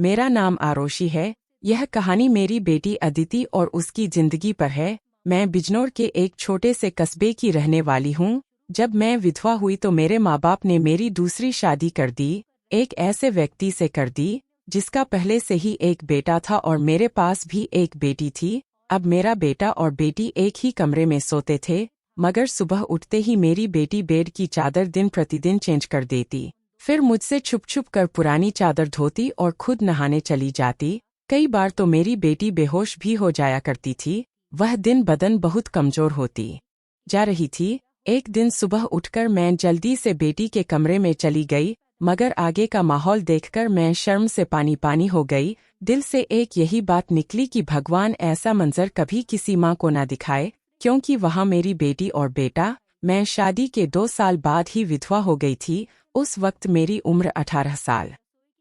मेरा नाम आरोशी है। यह कहानी मेरी बेटी अदिति और उसकी जिंदगी पर है। मैं बिजनौर के एक छोटे से कस्बे की रहने वाली हूँ। जब मैं विधवा हुई तो मेरे माँ बाप ने मेरी दूसरी शादी कर दी। एक ऐसे व्यक्ति से कर दी जिसका पहले से ही एक बेटा था और मेरे पास भी एक बेटी थी। अब मेरा बेटा और बेटी एक ही कमरे में सोते थे, मगर सुबह उठते ही मेरी बेटी बेड की चादर दिन प्रतिदिन चेंज कर देती। फिर मुझसे छुप छुप कर पुरानी चादर धोती और खुद नहाने चली जाती। कई बार तो मेरी बेटी बेहोश भी हो जाया करती थी। वह दिन बदन बहुत कमजोर होती जा रही थी। एक दिन सुबह उठकर मैं जल्दी से बेटी के कमरे में चली गई, मगर आगे का माहौल देखकर मैं शर्म से पानी पानी हो गई। दिल से एक यही बात निकली कि भगवान ऐसा मंजर कभी किसी माँ को ना दिखाए, क्योंकि वहाँ मेरी बेटी और बेटा। मैं शादी के 2 साल बाद ही विधवा हो गई थी। उस वक्त मेरी उम्र 18 साल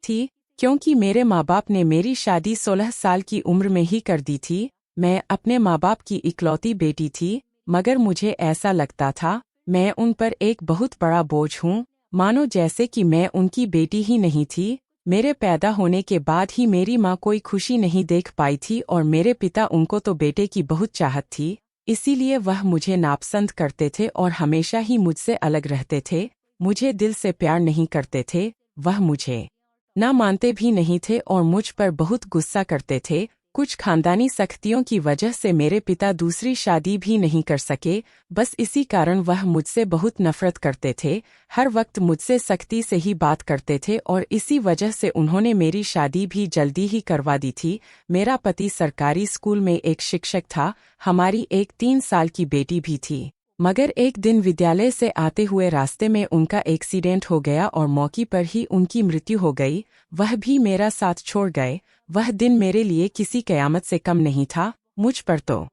थी, क्योंकि मेरे माँ बाप ने मेरी शादी 16 साल की उम्र में ही कर दी थी। मैं अपने माँ बाप की इकलौती बेटी थी, मगर मुझे ऐसा लगता था मैं उन पर एक बहुत बड़ा बोझ हूँ, मानो जैसे कि मैं उनकी बेटी ही नहीं थी। मेरे पैदा होने के बाद ही मेरी माँ कोई खुशी नहीं देख पाई थी और मेरे पिता, उनको तो बेटे की बहुत चाहत थी, इसीलिए वह मुझे नापसंद करते थे और हमेशा ही मुझसे अलग रहते थे। मुझे दिल से प्यार नहीं करते थे। वह मुझे ना मानते भी नहीं थे और मुझ पर बहुत गुस्सा करते थे। कुछ खानदानी सख्तियों की वजह से मेरे पिता दूसरी शादी भी नहीं कर सके। बस इसी कारण वह मुझसे बहुत नफरत करते थे। हर वक्त मुझसे सख्ती से ही बात करते थे और इसी वजह से उन्होंने मेरी शादी भी जल्दी ही करवा दी थी। मेरा पति सरकारी स्कूल में एक शिक्षक था। हमारी एक 3 साल की बेटी भी थी, मगर एक दिन विद्यालय से आते हुए रास्ते में उनका एक्सीडेंट हो गया और मौके पर ही उनकी मृत्यु हो गई। वह भी मेरा साथ छोड़ गए। वह दिन मेरे लिए किसी कयामत से कम नहीं था। मुझ पर तो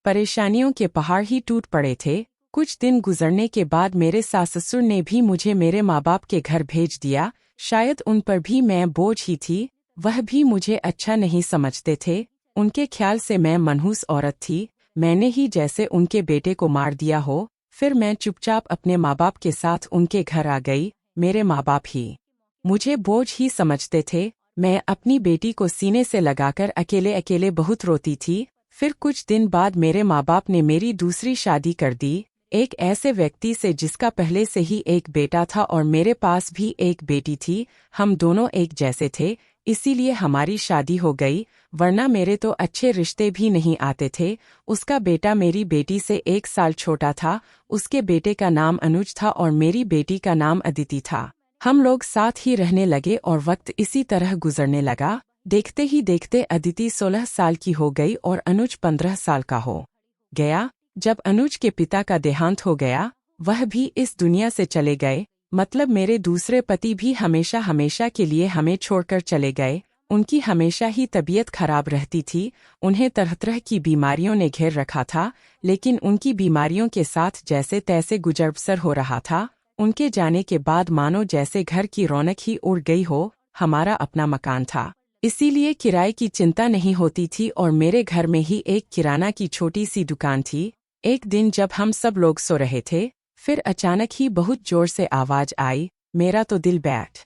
परेशानियों के पहाड़ ही टूट पड़े थे। कुछ दिन गुजरने के बाद मेरे सास ससुर ने भी मुझे मेरे माँ बाप के घर भेज दिया। शायद उन पर भी मैं बोझ ही थी। वह भी मुझे अच्छा नहीं समझते थे। उनके ख्याल से मैं मनहूस औरत थी। मैंने ही जैसे उनके बेटे को मार दिया हो। फिर मैं चुपचाप अपने माँ बाप के साथ उनके घर आ गई। मेरे माँ बाप ही मुझे बोझ ही समझते थे। मैं अपनी बेटी को सीने से लगाकर अकेले अकेले बहुत रोती थी। फिर कुछ दिन बाद मेरे माँ बाप ने मेरी दूसरी शादी कर दी, एक ऐसे व्यक्ति से जिसका पहले से ही एक बेटा था और मेरे पास भी एक बेटी थी। हम दोनों एक जैसे थे, इसीलिए हमारी शादी हो गई, वरना मेरे तो अच्छे रिश्ते भी नहीं आते थे। उसका बेटा मेरी बेटी से 1 साल छोटा था। उसके बेटे का नाम अनुज था और मेरी बेटी का नाम अदिति था। हम लोग साथ ही रहने लगे और वक्त इसी तरह गुजरने लगा। देखते ही देखते अदिति 16 साल की हो गई और अनुज 15 साल का हो गया। जब अनुज के पिता का देहांत हो गया, वह भी इस दुनिया से चले गए। मतलब मेरे दूसरे पति भी हमेशा हमेशा के लिए हमें छोड़कर चले गए। उनकी हमेशा ही तबीयत खराब रहती थी। उन्हें तरह तरह की बीमारियों ने घेर रखा था, लेकिन उनकी बीमारियों के साथ जैसे तैसे गुजर बसर हो रहा था। उनके जाने के बाद मानो जैसे घर की रौनक ही उड़ गई हो। हमारा अपना मकान था, इसीलिए किराए की चिंता नहीं होती थी और मेरे घर में ही एक किराना की छोटी सी दुकान थी। एक दिन जब हम सब लोग सो रहे थे, फिर अचानक ही बहुत जोर से आवाज आई। मेरा तो दिल बैठ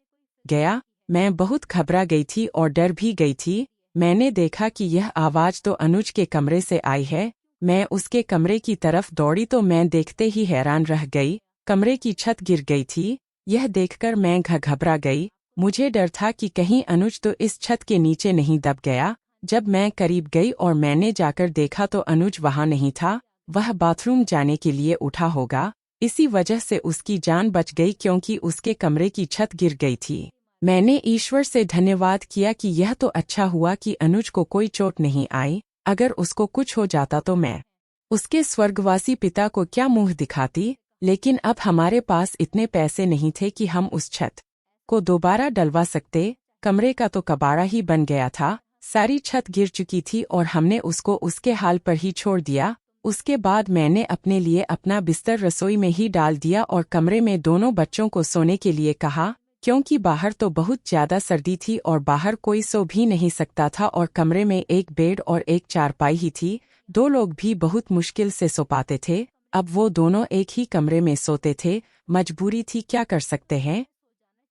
गया। मैं बहुत घबरा गई थी और डर भी गई थी। मैंने देखा कि यह आवाज तो अनुज के कमरे से आई है। मैं उसके कमरे की तरफ दौड़ी तो मैं देखते ही हैरान रह गई। कमरे की छत गिर गई थी। यह देखकर मैं घबरा गई। मुझे डर था कि कहीं अनुज तो इस छत के नीचे नहीं दब गया। जब मैं करीब गई और मैंने जाकर देखा तो अनुज वहां नहीं था। वह बाथरूम जाने के लिए उठा होगा, इसी वजह से उसकी जान बच गई, क्योंकि उसके कमरे की छत गिर गई थी। मैंने ईश्वर से धन्यवाद किया कि यह तो अच्छा हुआ कि अनुज को कोई चोट नहीं आई। अगर उसको कुछ हो जाता तो मैं उसके स्वर्गवासी पिता को क्या मुंह दिखाती। लेकिन अब हमारे पास इतने पैसे नहीं थे कि हम उस छत को दोबारा डलवा सकते। कमरे का तो कबाड़ा ही बन गया था। सारी छत गिर चुकी थी और हमने उसको उसके हाल पर ही छोड़ दिया। उसके बाद मैंने अपने लिए अपना बिस्तर रसोई में ही डाल दिया और कमरे में दोनों बच्चों को सोने के लिए कहा, क्योंकि बाहर तो बहुत ज्यादा सर्दी थी और बाहर कोई सो भी नहीं सकता था और कमरे में एक बेड और एक चारपाई ही थी। 2 लोग भी बहुत मुश्किल से सो पाते थे। अब वो दोनों एक ही कमरे में सोते थे। मजबूरी थी, क्या कर सकते हैं।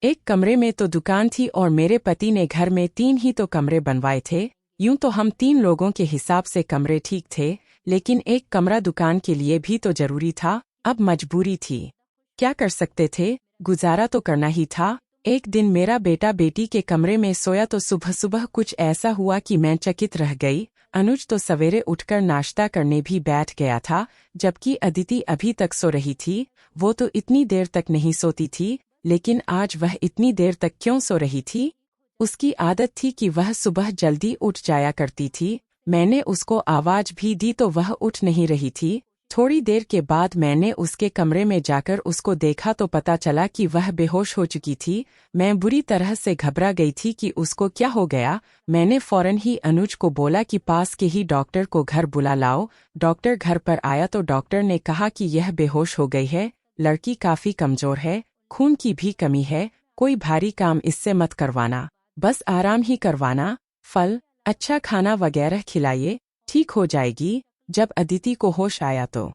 एक कमरे में तो दुकान थी और मेरे पति ने घर में 3 ही तो कमरे बनवाए थे। यूं तो हम 3 लोगों के हिसाब से कमरे ठीक थे, लेकिन एक कमरा दुकान के लिए भी तो जरूरी था। अब मजबूरी थी, क्या कर सकते थे, गुजारा तो करना ही था। एक दिन मेरा बेटा बेटी के कमरे में सोया तो सुबह सुबह कुछ ऐसा हुआ कि मैं चकित रह गई। अनुज तो सवेरे उठकर नाश्ता करने भी बैठ गया था, जबकि अदिति अभी तक सो रही थी। वो तो इतनी देर तक नहीं सोती थी, लेकिन आज वह इतनी देर तक क्यों सो रही थी? उसकी आदत थी कि वह सुबह जल्दी उठ जाया करती थी। मैंने उसको आवाज भी दी तो वह उठ नहीं रही थी। थोड़ी देर के बाद मैंने उसके कमरे में जाकर उसको देखा तो पता चला कि वह बेहोश हो चुकी थी। मैं बुरी तरह से घबरा गई थी कि उसको क्या हो गया। मैंने फौरन ही अनुज को बोला कि पास के ही डॉक्टर को घर बुला लाओ। डॉक्टर घर पर आया तो डॉक्टर ने कहा कि यह बेहोश हो गई है। लड़की काफी कमजोर है, खून की भी कमी है, कोई भारी काम इससे मत करवाना, बस आराम ही करवाना, फल, अच्छा खाना वगैरह खिलाइए, ठीक हो जाएगी। जब अदिति को होश आया तो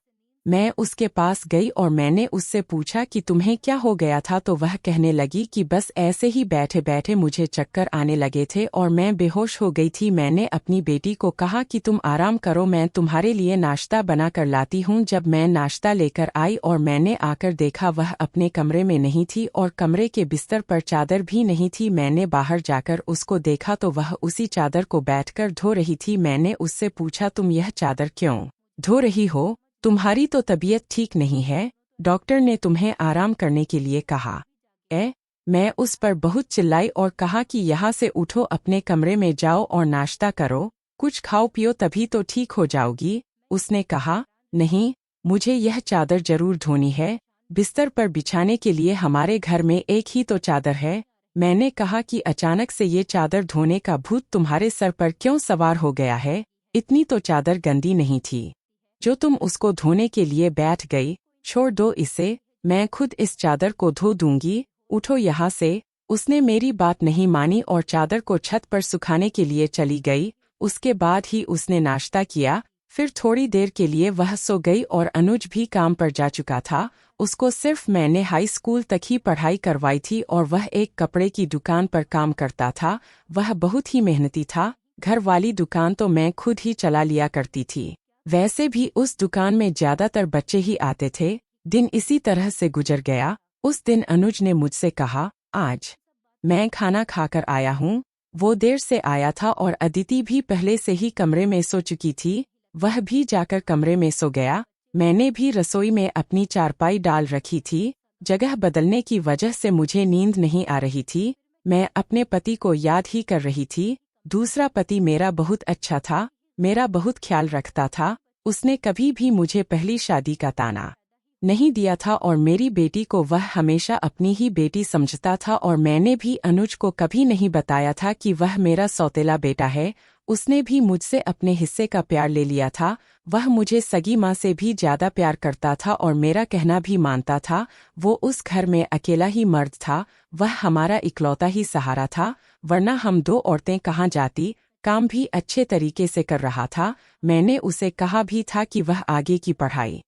मैं उसके पास गई और मैंने उससे पूछा कि तुम्हें क्या हो गया था, तो वह कहने लगी कि बस ऐसे ही बैठे बैठे मुझे चक्कर आने लगे थे और मैं बेहोश हो गई थी। मैंने अपनी बेटी को कहा कि तुम आराम करो, मैं तुम्हारे लिए नाश्ता बना कर लाती हूँ। जब मैं नाश्ता लेकर आई और मैंने आकर देखा वह अपने कमरे में नहीं थी और कमरे के बिस्तर पर चादर भी नहीं थी। मैंने बाहर जाकर उसको देखा तो वह उसी चादर को बैठकर धो रही थी। मैंने उससे पूछा, तुम यह चादर क्यों धो रही हो? तुम्हारी तो तबीयत ठीक नहीं है, डॉक्टर ने तुम्हें आराम करने के लिए कहा। मैं उस पर बहुत चिल्लाई और कहा कि यहाँ से उठो, अपने कमरे में जाओ और नाश्ता करो, कुछ खाओ पियो, तभी तो ठीक हो जाओगी। उसने कहा, नहीं, मुझे यह चादर जरूर धोनी है, बिस्तर पर बिछाने के लिए हमारे घर में एक ही तो चादर है। मैंने कहा कि अचानक से ये चादर धोने का भूत तुम्हारे सर पर क्यों सवार हो गया है? इतनी तो चादर गंदी नहीं थी जो तुम उसको धोने के लिए बैठ गई। छोड़ दो इसे, मैं खुद इस चादर को धो दूंगी, उठो यहाँ से। उसने मेरी बात नहीं मानी और चादर को छत पर सुखाने के लिए चली गई। उसके बाद ही उसने नाश्ता किया, फिर थोड़ी देर के लिए वह सो गई और अनुज भी काम पर जा चुका था। उसको सिर्फ मैंने हाई स्कूल तक ही पढ़ाई करवाई थी और वह एक कपड़े की दुकान पर काम करता था। वह बहुत ही मेहनती था। घर वाली दुकान तो मैं खुद ही चला लिया करती थी। वैसे भी उस दुकान में ज्यादातर बच्चे ही आते थे। दिन इसी तरह से गुजर गया। उस दिन अनुज ने मुझसे कहा, आज मैं खाना खाकर आया हूँ। वो देर से आया था और अदिति भी पहले से ही कमरे में सो चुकी थी। वह भी जाकर कमरे में सो गया। मैंने भी रसोई में अपनी चारपाई डाल रखी थी। जगह बदलने की वजह से मुझे नींद नहीं आ रही थी। मैं अपने पति को याद ही कर रही थी। दूसरा पति मेरा बहुत अच्छा था, मेरा बहुत ख्याल रखता था। उसने कभी भी मुझे पहली शादी का ताना नहीं दिया था और मेरी बेटी को वह हमेशा अपनी ही बेटी समझता था। और मैंने भी अनुज को कभी नहीं बताया था कि वह मेरा सौतेला बेटा है। उसने भी मुझसे अपने हिस्से का प्यार ले लिया था। वह मुझे सगी माँ से भी ज्यादा प्यार करता था और मेरा कहना भी मानता था। वो उस घर में अकेला ही मर्द था, वह हमारा इकलौता ही सहारा था, वरना हम 2 औरतें कहाँ जाती। काम भी अच्छे तरीके से कर रहा था। मैंने उसे कहा भी था कि वह आगे की पढ़ाई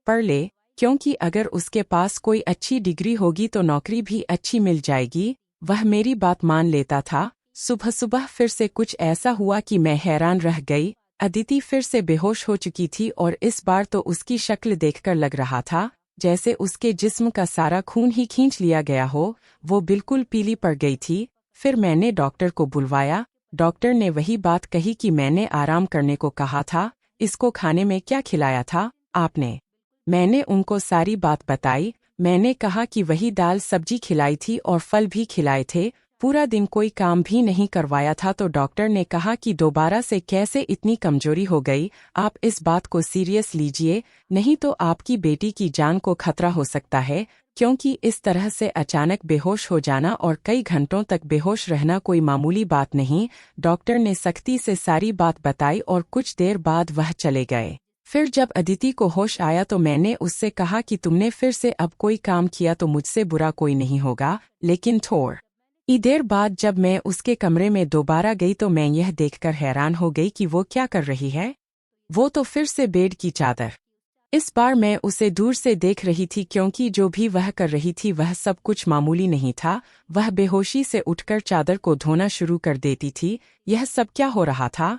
पढ़ ले, क्योंकि अगर उसके पास कोई अच्छी डिग्री होगी तो नौकरी भी अच्छी मिल जाएगी। वह मेरी बात मान लेता था। सुबह सुबह फिर से कुछ ऐसा हुआ कि मैं हैरान रह गई। अदिति फिर से बेहोश हो चुकी थी और इस बार तो उसकी शक्ल देखकर लग रहा था जैसे उसके जिस्म का सारा खून ही खींच लिया गया हो। वो बिल्कुल पीली पड़ गई थी। फिर मैंने डॉक्टर को बुलवाया। डॉक्टर ने वही बात कही कि मैंने आराम करने को कहा था। इसको खाने में क्या खिलाया था आपने? मैंने उनको सारी बात बताई। मैंने कहा कि वही दाल सब्जी खिलाई थी और फल भी खिलाए थे। पूरा दिन कोई काम भी नहीं करवाया था। तो डॉक्टर ने कहा कि दोबारा से कैसे इतनी कमजोरी हो गई। आप इस बात को सीरियस लीजिए, नहीं तो आपकी बेटी की जान को खतरा हो सकता है, क्योंकि इस तरह से अचानक बेहोश हो जाना और कई घंटों तक बेहोश रहना कोई मामूली बात नहीं। डॉक्टर ने सख्ती से सारी बात बताई और कुछ देर बाद वह चले गए। फिर जब अदिति को होश आया तो मैंने उससे कहा कि तुमने फिर से अब कोई काम किया तो मुझसे बुरा कोई नहीं होगा। लेकिन थोड़ी देर बाद जब मैं उसके कमरे में दोबारा गई तो मैं यह देखकर हैरान हो गई कि वो क्या कर रही है। वो तो फिर से बेड की चादर इस बार मैं उसे दूर से देख रही थी क्योंकि जो भी वह कर रही थी वह सब कुछ मामूली नहीं था। वह बेहोशी से उठकर चादर को धोना शुरू कर देती थी। यह सब क्या हो रहा था?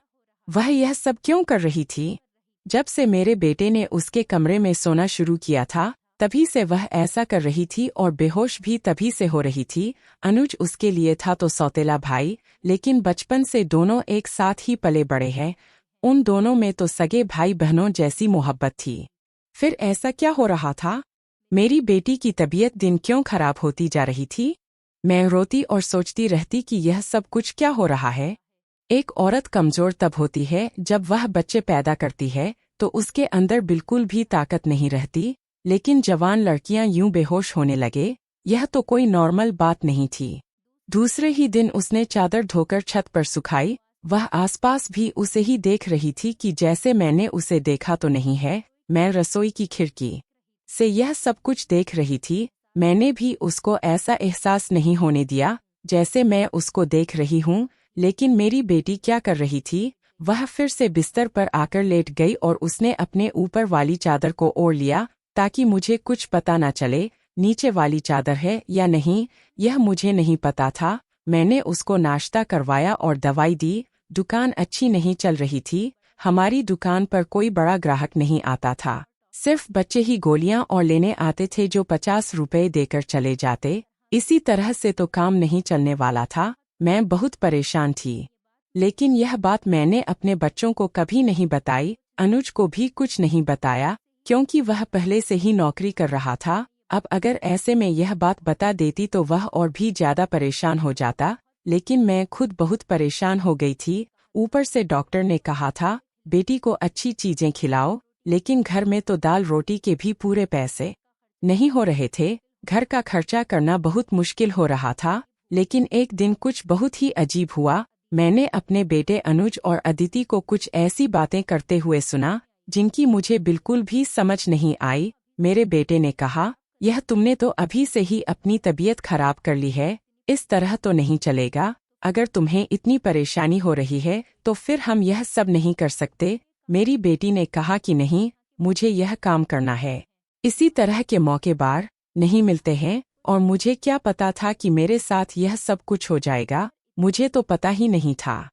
वह यह सब क्यों कर रही थी? जब से मेरे बेटे ने उसके कमरे में सोना शुरू किया था तभी से वह ऐसा कर रही थी और बेहोश भी तभी से हो रही थी। अनुज उसके लिए था तो सौतेला भाई, लेकिन बचपन से दोनों एक साथ ही पले बड़े हैं। उन दोनों में तो सगे भाई बहनों जैसी मोहब्बत थी। फिर ऐसा क्या हो रहा था? मेरी बेटी की तबीयत दिन क्यों खराब होती जा रही थी? मैं रोती और सोचती रहती कि यह सब कुछ क्या हो रहा है। एक औरत कमजोर तब होती है जब वह बच्चे पैदा करती है तो उसके अंदर बिल्कुल भी ताकत नहीं रहती, लेकिन जवान लड़कियां यूं बेहोश होने लगे, यह तो कोई नॉर्मल बात नहीं थी। दूसरे ही दिन उसने चादर धोकर छत पर सुखाई। वह आसपास भी उसे ही देख रही थी कि जैसे मैंने उसे देखा तो नहीं है। मैं रसोई की खिड़की से यह सब कुछ देख रही थी। मैंने भी उसको ऐसा एहसास नहीं होने दिया जैसे मैं उसको देख रही हूँ। लेकिन मेरी बेटी क्या कर रही थी? वह फिर से बिस्तर पर आकर लेट गई और उसने अपने ऊपर वाली चादर को ओढ़ लिया ताकि मुझे कुछ पता न चले नीचे वाली चादर है या नहीं। यह मुझे नहीं पता था। मैंने उसको नाश्ता करवाया और दवाई दी। दुकान अच्छी नहीं चल रही थी। हमारी दुकान पर कोई बड़ा ग्राहक नहीं आता था। सिर्फ बच्चे ही गोलियां और लेने आते थे जो 50 रुपए देकर चले जाते। इसी तरह से तो काम नहीं चलने वाला था। मैं बहुत परेशान थी। लेकिन यह बात मैंने अपने बच्चों को कभी नहीं बताई। अनुज को भी कुछ नहीं बताया क्योंकि वह पहले से ही नौकरी कर रहा था। अब अगर ऐसे में यह बात बता देती तो वह और भी ज्यादा परेशान हो जाता। लेकिन मैं खुद बहुत परेशान हो गई थी। ऊपर से डॉक्टर ने कहा था बेटी को अच्छी चीजें खिलाओ, लेकिन घर में तो दाल रोटी के भी पूरे पैसे नहीं हो रहे थे। घर का खर्चा करना बहुत मुश्किल हो रहा था। लेकिन एक दिन कुछ बहुत ही अजीब हुआ। मैंने अपने बेटे अनुज और अदिति को कुछ ऐसी बातें करते हुए सुना जिनकी मुझे बिल्कुल भी समझ नहीं आई। मेरे बेटे ने कहा, यह तुमने तो अभी से ही अपनी तबीयत खराब कर ली है। इस तरह तो नहीं चलेगा। अगर तुम्हें इतनी परेशानी हो रही है तो फिर हम यह सब नहीं कर सकते। मेरी बेटी ने कहा कि नहीं, मुझे यह काम करना है। इसी तरह के मौके बार नहीं मिलते हैं और मुझे क्या पता था कि मेरे साथ यह सब कुछ हो जाएगा। मुझे तो पता ही नहीं था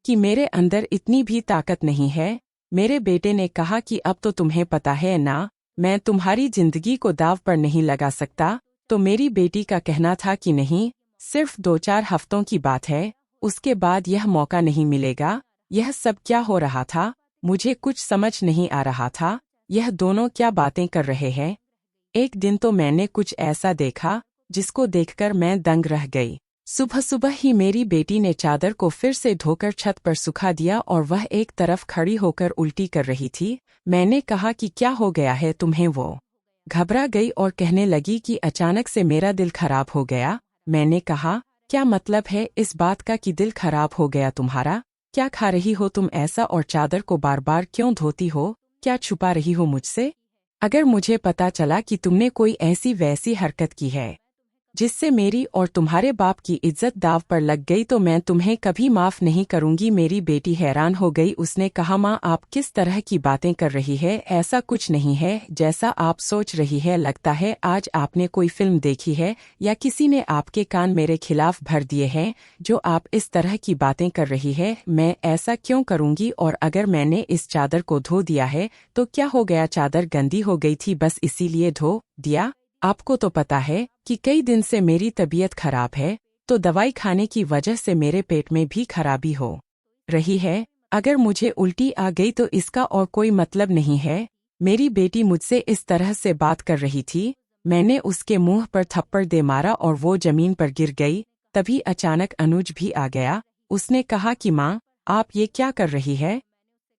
कि मेरे अंदर इतनी भी ताकत नहीं है। मेरे बेटे ने कहा कि अब तो तुम्हें पता है ना, मैं तुम्हारी जिंदगी को दाव पर नहीं लगा सकता। तो मेरी बेटी का कहना था कि नहीं, सिर्फ 2-4 हफ्तों की बात है, उसके बाद यह मौका नहीं मिलेगा। यह सब क्या हो रहा था? मुझे कुछ समझ नहीं आ रहा था। यह दोनों क्या बातें कर रहे हैं? एक दिन तो मैंने कुछ ऐसा देखा जिसको देखकर मैं दंग रह गई। सुबह सुबह ही मेरी बेटी ने चादर को फिर से धोकर छत पर सुखा दिया और वह एक तरफ खड़ी होकर उल्टी कर रही थी। मैंने कहा कि क्या हो गया है तुम्हें? वो घबरा गई और कहने लगी कि अचानक से मेरा दिल खराब हो गया। मैंने कहा, क्या मतलब है इस बात का कि दिल खराब हो गया तुम्हारा? क्या खा रही हो तुम ऐसा और चादर को बार बार क्यों धोती हो? क्या छुपा रही हो मुझसे? अगर मुझे पता चला कि तुमने कोई ऐसी वैसी हरकत की है जिससे मेरी और तुम्हारे बाप की इज्जत दाव पर लग गई तो मैं तुम्हें कभी माफ नहीं करूंगी। मेरी बेटी हैरान हो गई। उसने कहा, माँ आप किस तरह की बातें कर रही है? ऐसा कुछ नहीं है जैसा आप सोच रही है। लगता है आज आपने कोई फिल्म देखी है या किसी ने आपके कान मेरे खिलाफ भर दिए हैं जो आप इस तरह की बातें कर रही है। मैं ऐसा क्यों करूंगी? और अगर मैंने इस चादर को धो दिया है तो क्या हो गया? चादर गंदी हो गई थी बस इसीलिए धो दिया। आपको तो पता है कि कई दिन से मेरी तबीयत खराब है, तो दवाई खाने की वजह से मेरे पेट में भी खराबी हो रही है। अगर मुझे उल्टी आ गई तो इसका और कोई मतलब नहीं है। मेरी बेटी मुझसे इस तरह से बात कर रही थी। मैंने उसके मुंह पर थप्पड़ दे मारा और वो जमीन पर गिर गई। तभी अचानक अनुज भी आ गया। उसने कहा कि माँ, आप ये क्या कर रही है?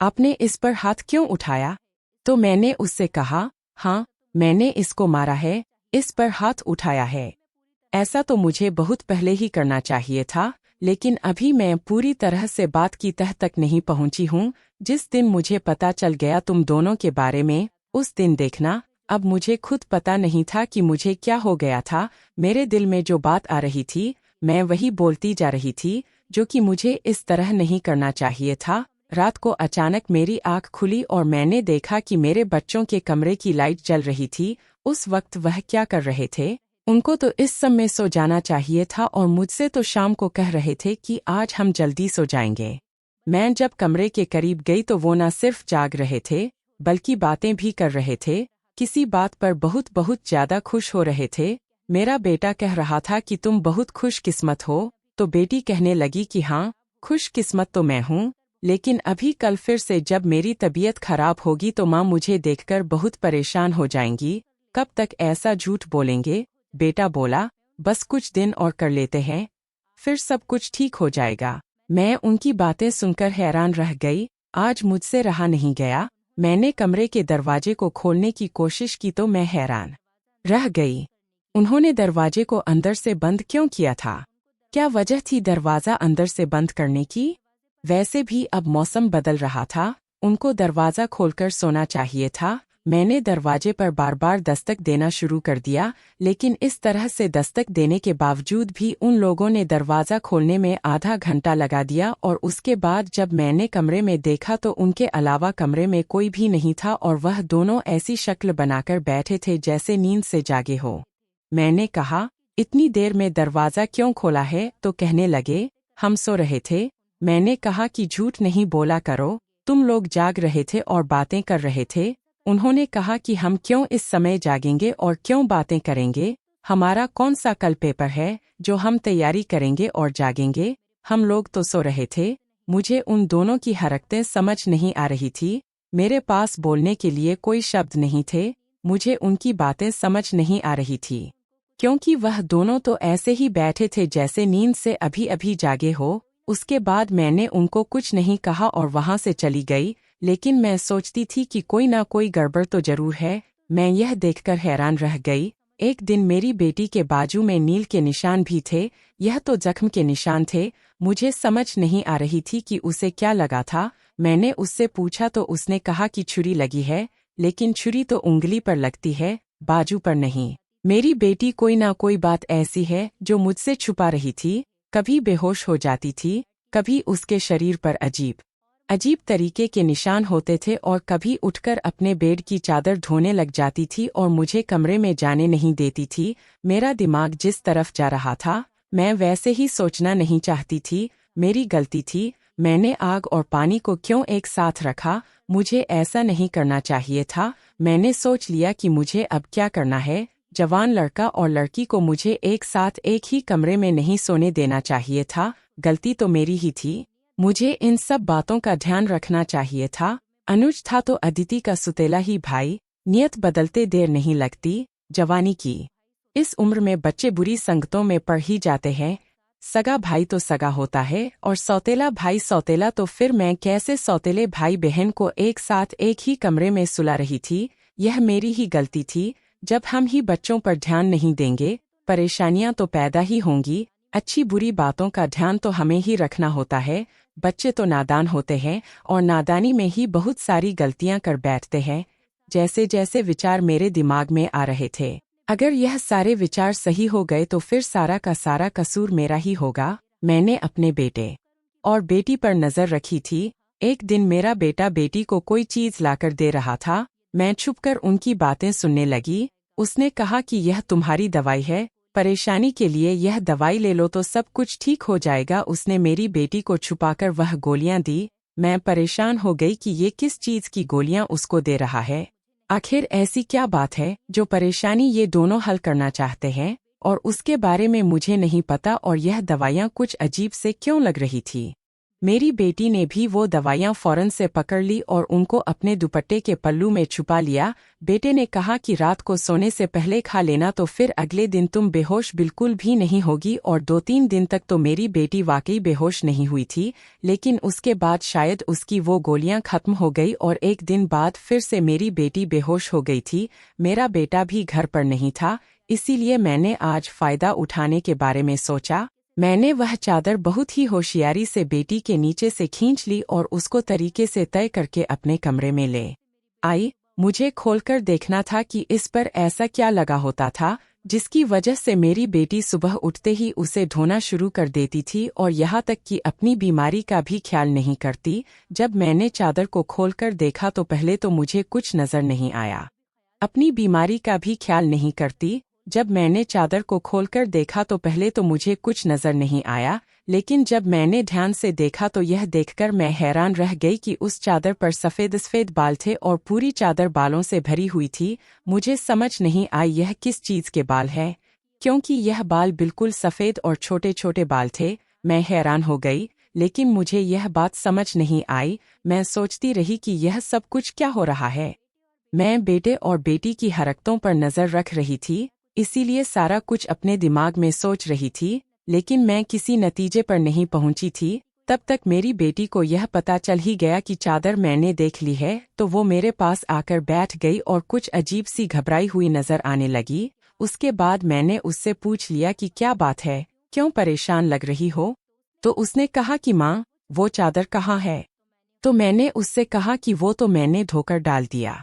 आपने इस पर हाथ क्यों उठाया? तो मैंने उससे कहा, हाँ, मैंने इसको मारा है, इस पर हाथ उठाया है। ऐसा तो मुझे बहुत पहले ही करना चाहिए था, लेकिन अभी मैं पूरी तरह से बात की तह तक नहीं पहुंची हूँ। जिस दिन मुझे पता चल गया तुम दोनों के बारे में, उस दिन देखना। अब मुझे खुद पता नहीं था कि मुझे क्या हो गया था। मेरे दिल में जो बात आ रही थी मैं वही बोलती जा रही थी, जो कि मुझे इस तरह नहीं करना चाहिए था। रात को अचानक मेरी आंख खुली और मैंने देखा कि मेरे बच्चों के कमरे की लाइट जल रही थी। उस वक्त वह क्या कर रहे थे? उनको तो इस समय सो जाना चाहिए था और मुझसे तो शाम को कह रहे थे कि आज हम जल्दी सो जाएंगे। मैं जब कमरे के करीब गई तो वो न सिर्फ जाग रहे थे बल्कि बातें भी कर रहे थे। किसी बात पर बहुत बहुत ज्यादा खुश हो रहे थे। मेरा बेटा कह रहा था कि तुम बहुत खुशकिस्मत हो, तो बेटी कहने लगी कि हाँ, खुशकिस्मत तो मैं हूँ, लेकिन अभी कल फिर से जब मेरी तबीयत खराब होगी तो माँ मुझे देखकर बहुत परेशान हो जाएंगी। कब तक ऐसा झूठ बोलेंगे? बेटा बोला, बस कुछ दिन और कर लेते हैं, फिर सब कुछ ठीक हो जाएगा। मैं उनकी बातें सुनकर हैरान रह गई। आज मुझसे रहा नहीं गया। मैंने कमरे के दरवाजे को खोलने की कोशिश की तो मैं हैरान रह गई। उन्होंने दरवाजे को अंदर से बंद क्यों किया था? क्या वजह थी दरवाज़ा अंदर से बंद करने की? वैसे भी अब मौसम बदल रहा था, उनको दरवाज़ा खोलकर सोना चाहिए था। मैंने दरवाजे पर बार बार दस्तक देना शुरू कर दिया, लेकिन इस तरह से दस्तक देने के बावजूद भी उन लोगों ने दरवाज़ा खोलने में आधा घंटा लगा दिया। और उसके बाद जब मैंने कमरे में देखा तो उनके अलावा कमरे में कोई भी नहीं था और वह दोनों ऐसी शक्ल बनाकर बैठे थे जैसे नींद से जागे हो। मैंने कहा, इतनी देर में दरवाज़ा क्यों खोला है? तो कहने लगे, हम सो रहे थे। मैंने कहा कि झूठ नहीं बोला करो, तुम लोग जाग रहे थे और बातें कर रहे थे। उन्होंने कहा कि हम क्यों इस समय जागेंगे और क्यों बातें करेंगे? हमारा कौन सा कल पेपर है जो हम तैयारी करेंगे और जागेंगे? हम लोग तो सो रहे थे। मुझे उन दोनों की हरकतें समझ नहीं आ रही थी। मेरे पास बोलने के लिए कोई शब्द नहीं थे। मुझे उनकी बातें समझ नहीं आ रही थी, क्योंकि वह दोनों तो ऐसे ही बैठे थे जैसे नींद से अभी अभी जागे हो। उसके बाद मैंने उनको कुछ नहीं कहा और वहां से चली गई, लेकिन मैं सोचती थी कि कोई ना कोई गड़बड़ तो जरूर है। मैं यह देखकर हैरान रह गई। एक दिन मेरी बेटी के बाजू में नील के निशान भी थे। यह तो जख्म के निशान थे। मुझे समझ नहीं आ रही थी कि उसे क्या लगा था। मैंने उससे पूछा तो उसने कहा कि छुरी लगी है, लेकिन छुरी तो उंगली पर लगती है, बाजू पर नहीं। मेरी बेटी कोई ना कोई बात ऐसी है जो मुझसे छुपा रही थी। कभी बेहोश हो जाती थी, कभी उसके शरीर पर अजीब अजीब तरीके के निशान होते थे और कभी उठकर अपने बेड की चादर धोने लग जाती थी और मुझे कमरे में जाने नहीं देती थी। मेरा दिमाग जिस तरफ जा रहा था, मैं वैसे ही सोचना नहीं चाहती थी। मेरी गलती थी। मैंने आग और पानी को क्यों एक साथ रखा? मुझे ऐसा नहीं करना चाहिए था। मैंने सोच लिया कि मुझे अब क्या करना है। जवान लड़का और लड़की को मुझे एक साथ एक ही कमरे में नहीं सोने देना चाहिए था। गलती तो मेरी ही थी। मुझे इन सब बातों का ध्यान रखना चाहिए था। अनुज था तो अदिति का सुतेला ही भाई। नियत बदलते देर नहीं लगती। जवानी की इस उम्र में बच्चे बुरी संगतों में पड़ ही जाते हैं। सगा भाई तो सगा होता है और सौतेला भाई सौतेला। तो फिर मैं कैसे सौतेले भाई बहन को एक साथ एक ही कमरे में सुला रही थी? यह मेरी ही गलती थी। जब हम ही बच्चों पर ध्यान नहीं देंगे, परेशानियां तो पैदा ही होंगी। अच्छी बुरी बातों का ध्यान तो हमें ही रखना होता है। बच्चे तो नादान होते हैं और नादानी में ही बहुत सारी गलतियां कर बैठते हैं। जैसे जैसे विचार मेरे दिमाग में आ रहे थे, अगर यह सारे विचार सही हो गए तो फिर सारा का सारा कसूर मेरा ही होगा। मैंने अपने बेटे और बेटी पर नजर रखी थी। एक दिन मेरा बेटा बेटी को कोई चीज लाकर दे रहा था। मैं छुपकर उनकी बातें सुनने लगी। उसने कहा कि यह तुम्हारी दवाई है, परेशानी के लिए यह दवाई ले लो तो सब कुछ ठीक हो जाएगा। उसने मेरी बेटी को छुपाकर वह गोलियां दी। मैं परेशान हो गई कि ये किस चीज की गोलियां उसको दे रहा है। आखिर ऐसी क्या बात है जो परेशानी ये दोनों हल करना चाहते हैं और उसके बारे में मुझे नहीं पता। और यह दवाइयां कुछ अजीब से क्यों लग रही थी? मेरी बेटी ने भी वो दवाइयां फौरन से पकड़ ली और उनको अपने दुपट्टे के पल्लू में छुपा लिया। बेटे ने कहा कि रात को सोने से पहले खा लेना तो फिर अगले दिन तुम बेहोश बिल्कुल भी नहीं होगी। और 2-3 दिन तक तो मेरी बेटी वाकई बेहोश नहीं हुई थी, लेकिन उसके बाद शायद उसकी वो गोलियां खत्म हो गई और एक दिन बाद फिर से मेरी बेटी बेहोश हो गई थी। मेरा बेटा भी घर पर नहीं था, इसीलिए मैंने आज फायदा उठाने के बारे में सोचा। मैंने वह चादर बहुत ही होशियारी से बेटी के नीचे से खींच ली और उसको तरीके से तय करके अपने कमरे में ले आई। मुझे खोलकर देखना था कि इस पर ऐसा क्या लगा होता था जिसकी वजह से मेरी बेटी सुबह उठते ही उसे धोना शुरू कर देती थी और यहाँ तक कि अपनी बीमारी का भी ख्याल नहीं करती। जब मैंने चादर को खोलकर देखा तो पहले तो मुझे कुछ नजर नहीं आया। अपनी बीमारी का भी ख्याल नहीं करती। जब मैंने चादर को खोलकर देखा तो पहले तो मुझे कुछ नजर नहीं आया, लेकिन जब मैंने ध्यान से देखा तो यह देखकर मैं हैरान रह गई कि उस चादर पर सफ़ेद सफ़ेद बाल थे और पूरी चादर बालों से भरी हुई थी। मुझे समझ नहीं आई यह किस चीज़ के बाल हैं, क्योंकि यह बाल बिल्कुल सफ़ेद और छोटे छोटे बाल थे। मैं हैरान हो गई, लेकिन मुझे यह बात समझ नहीं आई। मैं सोचती रही कि यह सब कुछ क्या हो रहा है। मैं बेटे और बेटी की हरकतों पर नज़र रख रही थी, इसीलिए सारा कुछ अपने दिमाग में सोच रही थी, लेकिन मैं किसी नतीजे पर नहीं पहुंची थी। तब तक मेरी बेटी को यह पता चल ही गया कि चादर मैंने देख ली है, तो वो मेरे पास आकर बैठ गई और कुछ अजीब सी घबराई हुई नजर आने लगी। उसके बाद मैंने उससे पूछ लिया कि क्या बात है, क्यों परेशान लग रही हो? तो उसने कहा कि माँ, वो चादर कहाँ है? तो मैंने उससे कहा कि वो तो मैंने धोकर डाल दिया।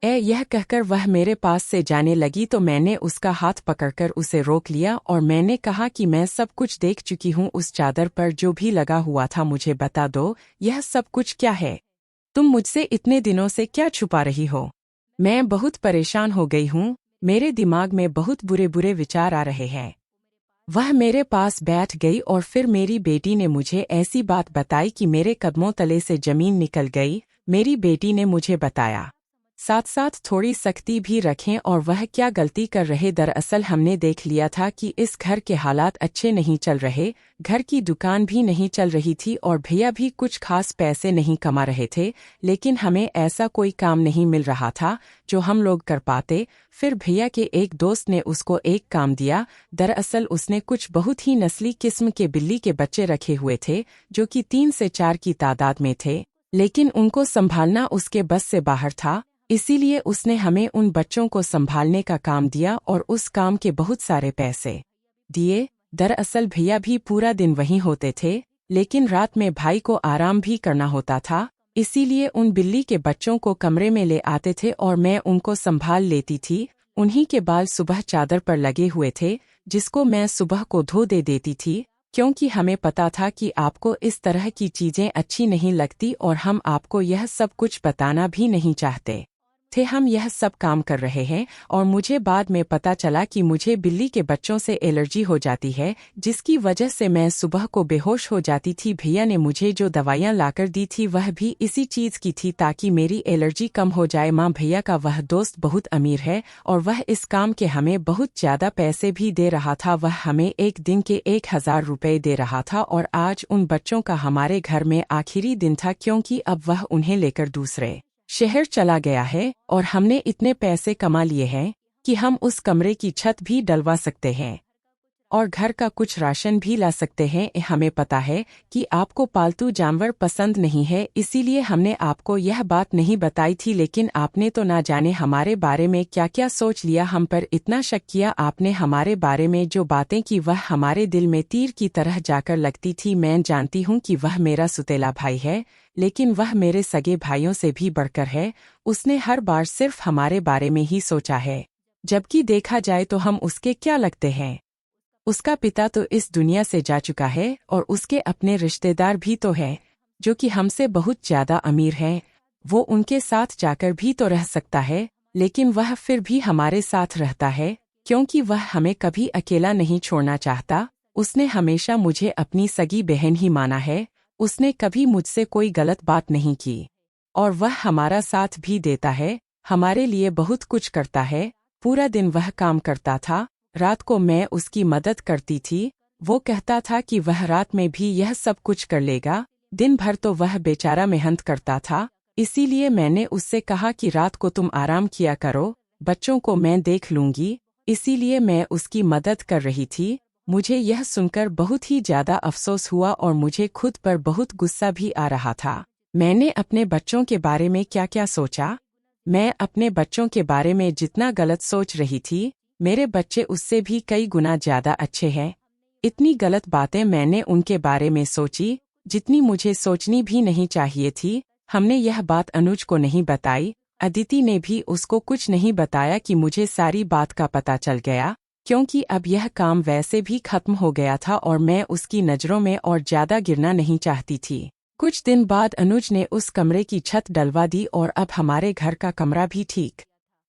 यह कहकर वह मेरे पास से जाने लगी तो मैंने उसका हाथ पकड़कर उसे रोक लिया और मैंने कहा कि मैं सब कुछ देख चुकी हूँ। उस चादर पर जो भी लगा हुआ था मुझे बता दो, यह सब कुछ क्या है? तुम मुझसे इतने दिनों से क्या छुपा रही हो? मैं बहुत परेशान हो गई हूँ। मेरे दिमाग में बहुत बुरे बुरे विचार आ रहे हैं। वह मेरे पास बैठ गई और फिर मेरी बेटी ने मुझे ऐसी बात बताई कि मेरे कदमों तले से जमीन निकल गई। मेरी बेटी ने मुझे बताया, साथ साथ थोड़ी सख्ती भी रखें और वह क्या गलती कर रहे। दरअसल हमने देख लिया था कि इस घर के हालात अच्छे नहीं चल रहे, घर की दुकान भी नहीं चल रही थी और भैया भी कुछ खास पैसे नहीं कमा रहे थे, लेकिन हमें ऐसा कोई काम नहीं मिल रहा था जो हम लोग कर पाते। फिर भैया के एक दोस्त ने उसको एक काम दिया। दरअसल उसने कुछ बहुत ही नस्ली किस्म के बिल्ली के बच्चे रखे हुए थे, जो कि 3 से 4 की तादाद में थे, लेकिन उनको संभालना उसके बस से बाहर था। इसीलिए उसने हमें उन बच्चों को संभालने का काम दिया और उस काम के बहुत सारे पैसे दिए। दरअसल भैया भी पूरा दिन वहीं होते थे, लेकिन रात में भाई को आराम भी करना होता था, इसीलिए उन बिल्ली के बच्चों को कमरे में ले आते थे और मैं उनको संभाल लेती थी। उन्हीं के बाल सुबह चादर पर लगे हुए थे, जिसको मैं सुबह को धो दे देती थी, क्योंकि हमें पता था कि आपको इस तरह की चीजें अच्छी नहीं लगती और हम आपको यह सब कुछ बताना भी नहीं चाहते थे। हम यह सब काम कर रहे हैं और मुझे बाद में पता चला कि मुझे बिल्ली के बच्चों से एलर्जी हो जाती है, जिसकी वजह से मैं सुबह को बेहोश हो जाती थी। भैया ने मुझे जो दवाइयाँ लाकर दी थी वह भी इसी चीज़ की थी, ताकि मेरी एलर्जी कम हो जाए। माँ, भैया का वह दोस्त बहुत अमीर है और वह इस काम के हमें बहुत ज़्यादा पैसे भी दे रहा था। वह हमें एक दिन के 1000 रुपये दे रहा था और आज उन बच्चों का हमारे घर में आखिरी दिन था, क्योंकि अब वह उन्हें लेकर दूसरे शहर चला गया है और हमने इतने पैसे कमा लिए हैं कि हम उस कमरे की छत भी डलवा सकते हैं और घर का कुछ राशन भी ला सकते हैं। हमें पता है कि आपको पालतू जानवर पसंद नहीं है, इसीलिए हमने आपको यह बात नहीं बताई थी, लेकिन आपने तो ना जाने हमारे बारे में क्या क्या सोच लिया, हम पर इतना शक किया। आपने हमारे बारे में जो बातें की वह हमारे दिल में तीर की तरह जाकर लगती थी। मैं जानती हूँ कि वह मेरा सुतेला भाई है, लेकिन वह मेरे सगे भाइयों से भी बढ़कर है। उसने हर बार सिर्फ हमारे बारे में ही सोचा है, जबकि देखा जाए तो हम उसके क्या लगते हैं। उसका पिता तो इस दुनिया से जा चुका है और उसके अपने रिश्तेदार भी तो हैं, जो कि हमसे बहुत ज़्यादा अमीर हैं। वो उनके साथ जाकर भी तो रह सकता है, लेकिन वह फिर भी हमारे साथ रहता है, क्योंकि वह हमें कभी अकेला नहीं छोड़ना चाहता। उसने हमेशा मुझे अपनी सगी बहन ही माना है। उसने कभी मुझसे कोई गलत बात नहीं की और वह हमारा साथ भी देता है, हमारे लिए बहुत कुछ करता है। पूरा दिन वह काम करता था, रात को मैं उसकी मदद करती थी। वो कहता था कि वह रात में भी यह सब कुछ कर लेगा, दिन भर तो वह बेचारा मेहनत करता था। इसीलिए मैंने उससे कहा कि रात को तुम आराम किया करो, बच्चों को मैं देख लूंगी। इसीलिए मैं उसकी मदद कर रही थी। मुझे यह सुनकर बहुत ही ज़्यादा अफसोस हुआ और मुझे खुद पर बहुत गुस्सा भी आ रहा था। मैंने अपने बच्चों के बारे में क्या क्या सोचा। मैं अपने बच्चों के बारे में जितना गलत सोच रही थी, मेरे बच्चे उससे भी कई गुना ज़्यादा अच्छे हैं। इतनी गलत बातें मैंने उनके बारे में सोची, जितनी मुझे सोचनी भी नहीं चाहिए थी। हमने यह बात अनुज को नहीं बताई, अदिति ने भी उसको कुछ नहीं बताया कि मुझे सारी बात का पता चल गया। क्योंकि अब यह काम वैसे भी खत्म हो गया था और मैं उसकी नज़रों में और ज़्यादा गिरना नहीं चाहती थी। कुछ दिन बाद अनुज ने उस कमरे की छत डलवा दी और अब हमारे घर का कमरा भी ठीक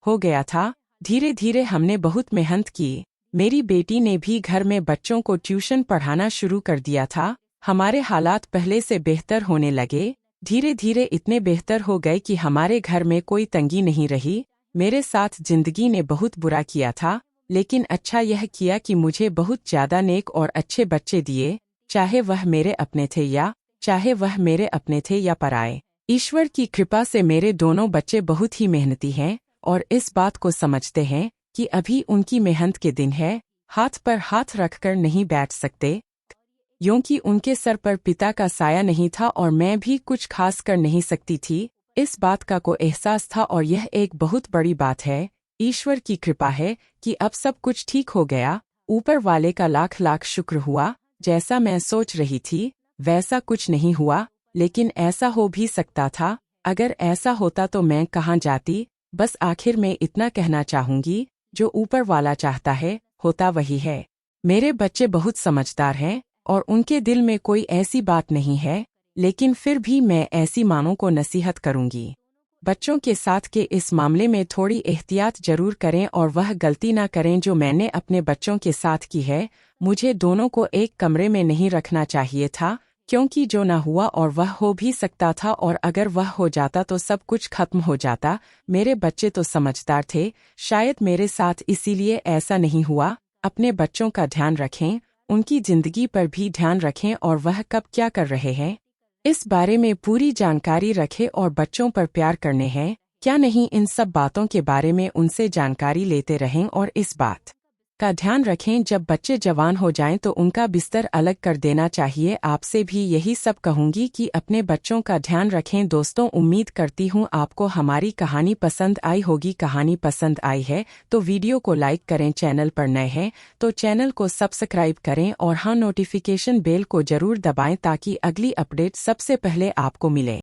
हो गया था। धीरे धीरे हमने बहुत मेहनत की। मेरी बेटी ने भी घर में बच्चों को ट्यूशन पढ़ाना शुरू कर दिया था। हमारे हालात पहले से बेहतर होने लगे। धीरे धीरे इतने बेहतर हो गए कि हमारे घर में कोई तंगी नहीं रही। मेरे साथ जिंदगी ने बहुत बुरा किया था, लेकिन अच्छा यह किया कि मुझे बहुत ज़्यादा नेक और अच्छे बच्चे दिए, चाहे वह मेरे अपने थे या पराए। ईश्वर की कृपा से मेरे दोनों बच्चे बहुत ही मेहनती हैं और इस बात को समझते हैं कि अभी उनकी मेहनत के दिन है। हाथ पर हाथ रखकर नहीं बैठ सकते, क्योंकि उनके सर पर पिता का साया नहीं था और मैं भी कुछ खास कर नहीं सकती थी। इस बात का को एहसास था और यह एक बहुत बड़ी बात है। ईश्वर की कृपा है कि अब सब कुछ ठीक हो गया। ऊपर वाले का लाख लाख शुक्र हुआ। जैसा मैं सोच रही थी वैसा कुछ नहीं हुआ, लेकिन ऐसा हो भी सकता था। अगर ऐसा होता तो मैं कहाँ जाती। बस आखिर में इतना कहना चाहूंगी, जो ऊपर वाला चाहता है होता वही है। मेरे बच्चे बहुत समझदार हैं और उनके दिल में कोई ऐसी बात नहीं है, लेकिन फिर भी मैं ऐसी माँओं को नसीहत करूंगी। बच्चों के साथ के इस मामले में थोड़ी एहतियात जरूर करें और वह गलती ना करें जो मैंने अपने बच्चों के साथ की है। मुझे दोनों को एक कमरे में नहीं रखना चाहिए था, क्योंकि जो ना हुआ और वह हो भी सकता था, और अगर वह हो जाता तो सब कुछ खत्म हो जाता। मेरे बच्चे तो समझदार थे, शायद मेरे साथ इसीलिए ऐसा नहीं हुआ। अपने बच्चों का ध्यान रखें, उनकी जिंदगी पर भी ध्यान रखें और वह कब क्या कर रहे हैं इस बारे में पूरी जानकारी रखें और बच्चों पर प्यार करने हैं क्या नहीं, इन सब बातों के बारे में उनसे जानकारी लेते रहें और इस बात का ध्यान रखें जब बच्चे जवान हो जाएं तो उनका बिस्तर अलग कर देना चाहिए। आपसे भी यही सब कहूंगी कि अपने बच्चों का ध्यान रखें। दोस्तों, उम्मीद करती हूं आपको हमारी कहानी पसंद आई होगी। कहानी पसंद आई है तो वीडियो को लाइक करें, चैनल पर नए हैं तो चैनल को सब्सक्राइब करें और हाँ, नोटिफिकेशन बेल को जरूर दबाएं ताकि अगली अपडेट सबसे पहले आपको मिले।